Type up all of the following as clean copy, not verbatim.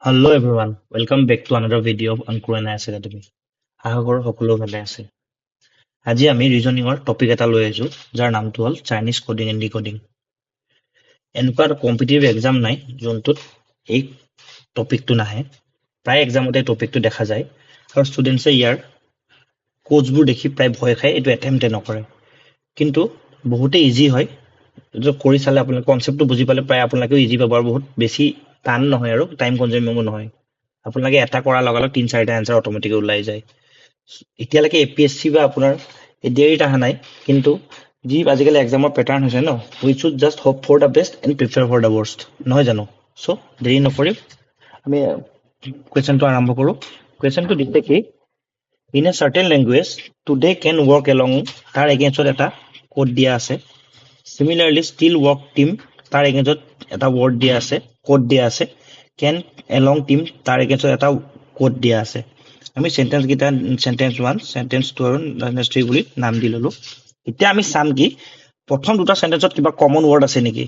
Hello everyone, welcome back to another video of Ankur and IAS Academy. আশা কৰোঁ সকলো ভালে আছে। আজি আমি ৰিজনিঙৰ টপিক এটা লৈ আহিছোঁ যাৰ নামটো হ'ল চাইনিজ কোডিং এণ্ড ডিকোডিং। এনেকুৱা এটা কম্পিটিটিভ এক্সাম নাই যোনটোত এই টপিকটো নাহে। প্ৰায় এক্সামতে টপিকটো দেখা যায় আৰু ষ্টুডেণ্টছে ইয়াৰ কোডছবোৰ দেখি প্ৰায় ভয় খাই এইটো এটেম্পটে নকৰে। কিন্তু বহুতেই ইজি হয়, এইটো কৰি চালে আপোনালোকে কনচেপ্টটো বুজি পালে প্ৰায় আপোনালোকেও ইজি পাব আৰু বহুত বেছি টান নহয় আৰু টাইম কনজিউমিঙো নহয়। আপোনালোকে এটা কৰাৰ লগে লগে ৩-৪টা এনচাৰ অট'মেটিক ওলাই যায়। এতিয়ালৈকে APSC বা আপোনাৰ এডিআৰিত অহা নাই, কিন্তু যি আজিকালি এক্সামৰ পেটাৰ্ণ হৈছে ন, we should just hope for the best and prepare for the worst, নহয় জানো? চ' দেৰি নকৰি আমি কুৱেশ্যনটো আৰম্ভ কৰোঁ। কুৱেশ্যনটো দিছে কি, in a certain language today can work along, তাৰ এগেইনষ্টত এটা কোড দিয়া আছে। চিমিলাৰলি ষ্টিল ৱৰ্ক টিম, তাৰ এগেইনষ্টত এটা ৱৰ্ড দিয়া আছে, কোড দিয়া আছে। কেন এলং টিম, তাৰ এগেইনষ্টত এটা কোড দিয়া আছে। আমি চেণ্টেন্সকেইটা চেণ্টেন্স 1, চেণ্টেন্স 2 আৰু চেণ্টেন্স 3 বুলি নাম দি ল'লোঁ। এতিয়া আমি চাম কি প্ৰথম দুটা চেণ্টেন্সত কিবা কমন ৱৰ্ড আছে নেকি।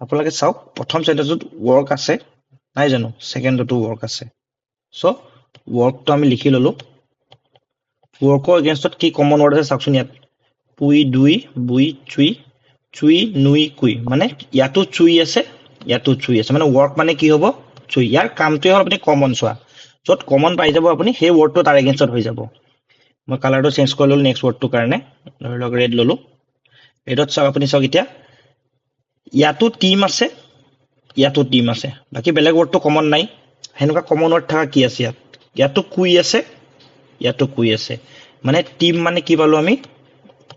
আপোনালোকে চাওক, প্ৰথম চেণ্টেন্সত ৱৰ্ক আছে নাই জানো, ছেকেণ্ডতো ৱৰ্ক আছে। চ' ৱৰ্কটো আমি লিখি ল'লোঁ। ৱৰ্কৰ এগেইনষ্টত কি কমন ৱৰ্ড আছে চাওকচোন। ইয়াত পুই, দুই, বুই, চুই, চুই, নুই, কুই, মানে ইয়াতো চুই আছে, ইয়াতো চুই আছে, মানে ৱৰ্ক মানে কি হ'ব, চুই। ইয়াৰ কামটোৱে হ'ল আপুনি কমন চোৱা, য'ত কমন পাই যাব আপুনি সেই ৱৰ্ডটো তাৰ এগেইনষ্টত হৈ যাব। মই কালাৰটো চেঞ্জ কৰি ল'লোঁ নেক্সট ৱৰ্ডটোৰ কাৰণে, ধৰি লওক ৰেড ল'লোঁ। ৰেডত চাওক, আপুনি চাওক এতিয়া ইয়াতো টিম আছে, ইয়াতো টিম আছে, বাকী বেলেগ ৱৰ্ডটো কমন নাই। সেনেকুৱা কমন ৱৰ্ড থকা কি আছে ইয়াত, ইয়াতো কুই আছে, ইয়াতো কুই আছে, মানে টিম মানে কি পালোঁ আমি,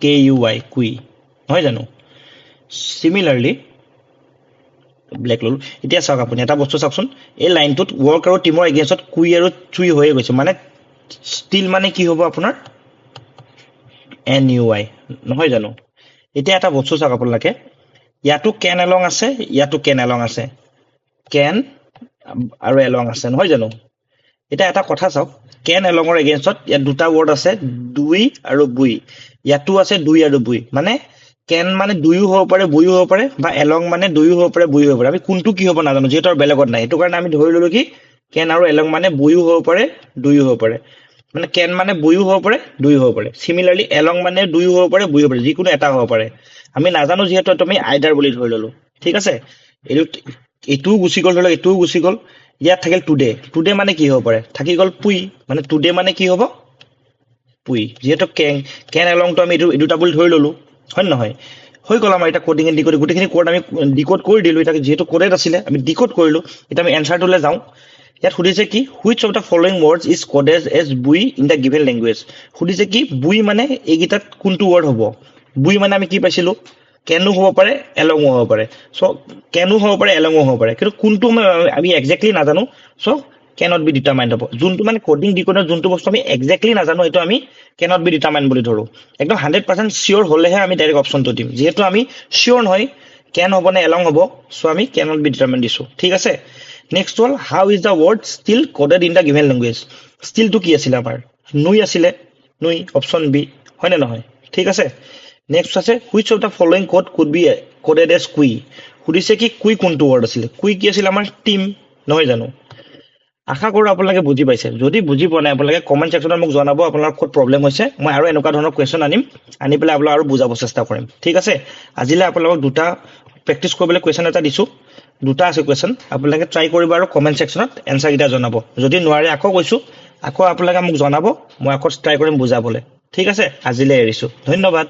KUI, কুই, নহয় জানো? চিমিলাৰলি ব্লেক ল'লোঁ। এতিয়া চাওক আপুনি এটা বস্তু চাওকচোন, এই লাইনটোত ৱৰ্ক আৰু টিমৰ এগেইনষ্টত কুই আৰু চুই হৈয়ে গৈছে, মানে ষ্টিল মানে কি হ'ব আপোনাৰ NUI, নহয় জানো? এতিয়া এটা বস্তু চাওক আপোনালোকে, ইয়াতো কেন এলং আছে, ইয়াতো কেন এলং আছে, কেন আৰু এলং আছে, নহয় জানো? এতিয়া এটা কথা চাওক, কেন এলঙৰ এগেইনষ্টত ইয়াত দুটা ৱৰ্ড আছে, দুই আৰু বুই। ইয়াতো আছে দুই আৰু বুই, মানে কেন মানে দুয়ো হ'ব পাৰে, বুইও হ'ব পাৰে, বা এলং মানে দুয়ো হ'ব পাৰে, বুইও হ'ব পাৰে। আমি কোনটো কি হ'ব নাজানো, যিহেতু আৰু বেলেগত নাই, সেইটো কাৰণে আমি ধৰি ল'লো কি কেন আৰু এলং মানে বুইও হ'ব পাৰে, দুয়ো হ'ব পাৰে। মানে কেন মানে বুইও হ'ব পাৰে, দুয়ো হ'ব পাৰে। চিমিলাৰলি এলং মানে দুয়ো হ'ব পাৰে, বুইও হ'ব পাৰে, যিকোনো এটা হ'ব পাৰে। আমি নাজানো যিহেতু এইটো আমি আইডাৰ বুলি ধৰি ল'লো, ঠিক আছে। এইটোও গুচি গ'ল, ধৰি লওক এইটোও গুচি গ'ল। ইয়াত থাকিল টুডে, টুডে মানে কি হ'ব পাৰে, থাকি গ'ল পুই, মানে টুডে মানে কি হ'ব, পুই। যিহেতু কেন এলংটো আমি এই দুটা বুলি ধৰি ল'লো, হয় নে নহয়? হৈ গ'ল আমাৰ এতিয়া কোডিং এণ্ড ডিকোডিং, গোটেইখিনি কোড আমি ডিকোড কৰি দিলোঁ। এতিয়া যিহেতু কোডেড আছিলে আমি ডিকোড কৰিলোঁ। এতিয়া আমি এনচাৰটোলৈ যাওঁ। ইয়াত সুধিছে কি, which of the following words is coded as বুই ইন দ্য গিভেন লেংগুৱেজ। সুধিছে কি বুই মানে এইকেইটাত কোনটো ৱৰ্ড হ'ব। বুই মানে আমি কি পাইছিলোঁ, কেনো হ'ব পাৰে, এলঙো হ'ব পাৰে। চ' কেনো হ'ব পাৰে, এলঙো হ'ব পাৰে, কিন্তু কোনটো আমি একজেক্টলি নাজানো। চ' কেনট বি ডিটাৰমাইণ্ড হ'ব। যোনটো মানে কোডিং ডিকোডৰ যোনটো বস্তু আমি একজেক্টলি নাজানো, এইটো আমি কেনট বি ডিটাৰমাইণ্ড বুলি ধৰোঁ। একদম 100% চিয়'ৰ হ'লেহে আমি ডাইৰেক্ট অপশ্যনটো দিম। যিহেতু আমি চিয়'ৰ নহয় কেন হ'ব নে এলং হ'ব, চ' আমি কেনট বি ডিটাৰমাইণ্ড দিছোঁ, ঠিক আছে। নেক্সট হ'ল, how is the word steel coded in the given language. ষ্টিলটো কি আছিলে আমাৰ, নুই আছিলে, নুই, অপশ্যন বি, হয় নে নহয়? ঠিক আছে। নেক্সট আছে, which of the following code could be coded as কুই। সুধিছে কি কুই কোনটো ৱৰ্ড আছিলে, কুই কি আছিলে আমাৰ টিম, নহয় জানো? আশা কৰোঁ আপোনালোকে বুজি পাইছে। যদি বুজি পোৱা নাই আপোনালোকে কমেণ্ট ছেকশ্যনত মোক জনাব আপোনাৰ ক'ত প্ৰব্লেম হৈছে। মই আৰু এনেকুৱা ধৰণৰ কুৱেশ্যন আনি পেলাই আপোনালোক আৰু বুজাব চেষ্টা কৰিম, ঠিক আছে। আজিলৈ আপোনালোকক দুটা প্ৰেক্টিছ কৰিবলৈ কুৱেশ্যন এটা দিছোঁ, দুটা আছে কুৱেশ্যন। আপোনালোকে ট্ৰাই কৰিব আৰু কমেণ্ট ছেকশ্যনত এনচাৰকেইটা জনাব। যদি নোৱাৰে আকৌ কৈছোঁ, আকৌ আপোনালোকে মোক জনাব, মই আকৌ ট্ৰাই কৰিম বুজাবলৈ, ঠিক আছে। আজিলৈ এৰিছোঁ, ধন্যবাদ।